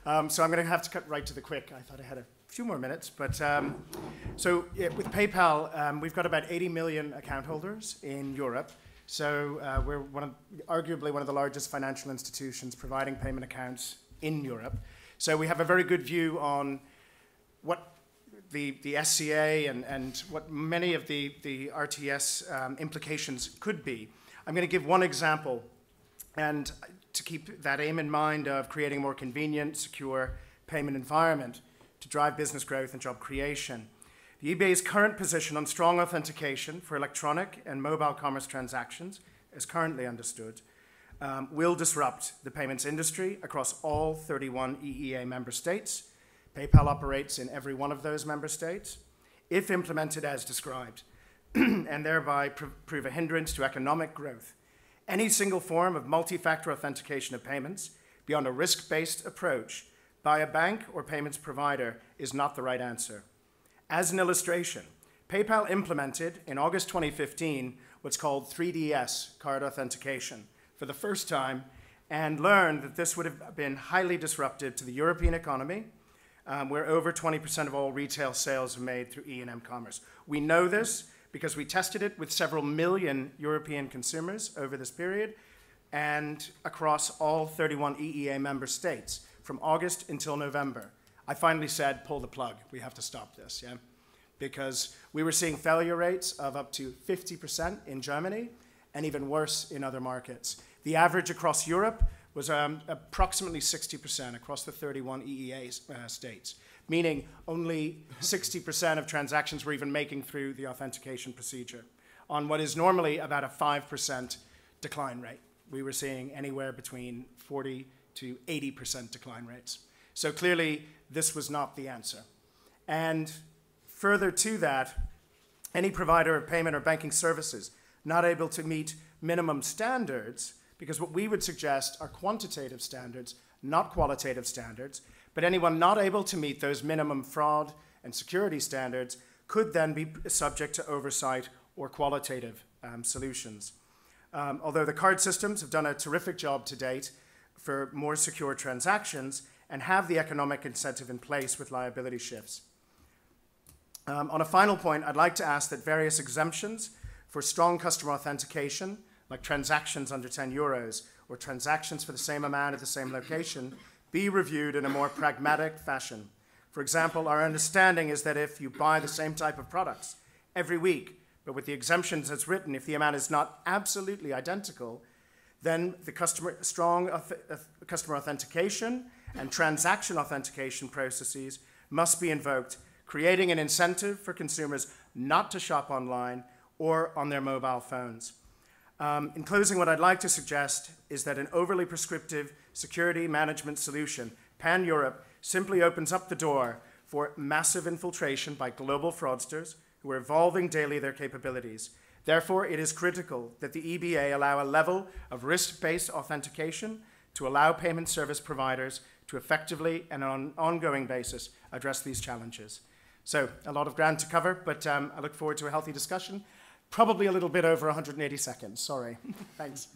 So I'm going to have to cut right to the quick. I thought I had a few more minutes. But so yeah, with PayPal, we've got about 80 million account holders in Europe. So we're arguably one of the largest financial institutions providing payment accounts in Europe. So we have a very good view on what the SCA and what many of the RTS implications could be. I'm going to give one example, and to keep that aim in mind of creating a more convenient, secure payment environment to drive business growth and job creation. The EBA's current position on strong authentication for electronic and mobile commerce transactions, as currently understood, will disrupt the payments industry across all 31 EEA member states. PayPal operates in every one of those member states, if implemented as described, and thereby prove a hindrance to economic growth. Any single form of multi-factor authentication of payments beyond a risk-based approach by a bank or payments provider is not the right answer. As an illustration, PayPal implemented in August 2015 what's called 3DS card authentication for the first time and learned that this would have been highly disruptive to the European economy, where over 20% of all retail sales are made through E&M commerce. We know this because we tested it with several million European consumers over this period and across all 31 EEA member states from August until November. I finally said, pull the plug. We have to stop this, yeah? Because we were seeing failure rates of up to 50% in Germany and even worse in other markets. The average across Europe was approximately 60% across the 31 EEA states, meaning only 60% of transactions were even making through the authentication procedure on what is normally about a 5% decline rate. We were seeing anywhere between 40 to 80% decline rates. So clearly, this was not the answer. And further to that, any provider of payment or banking services not able to meet minimum standards, because what we would suggest are quantitative standards, not qualitative standards, but anyone not able to meet those minimum fraud and security standards could then be subject to oversight or qualitative solutions. Although the card systems have done a terrific job to date for more secure transactions and have the economic incentive in place with liability shifts. On a final point, I'd like to ask that various exemptions for strong customer authentication, like transactions under 10 euros or transactions for the same amount at the same location, be reviewed in a more pragmatic fashion. For example, our understanding is that if you buy the same type of products every week, but with the exemptions as written, if the amount is not absolutely identical, then the strong customer authentication and transaction authentication processes must be invoked, creating an incentive for consumers not to shop online or on their mobile phones. In closing, what I'd like to suggest is that an overly prescriptive security management solution, pan-Europe, simply opens up the door for massive infiltration by global fraudsters who are evolving daily their capabilities. Therefore, it is critical that the EBA allow a level of risk-based authentication to allow payment service providers to effectively and on an ongoing basis address these challenges. So, a lot of ground to cover, but I look forward to a healthy discussion. Probably a little bit over 180 seconds, sorry. Thanks.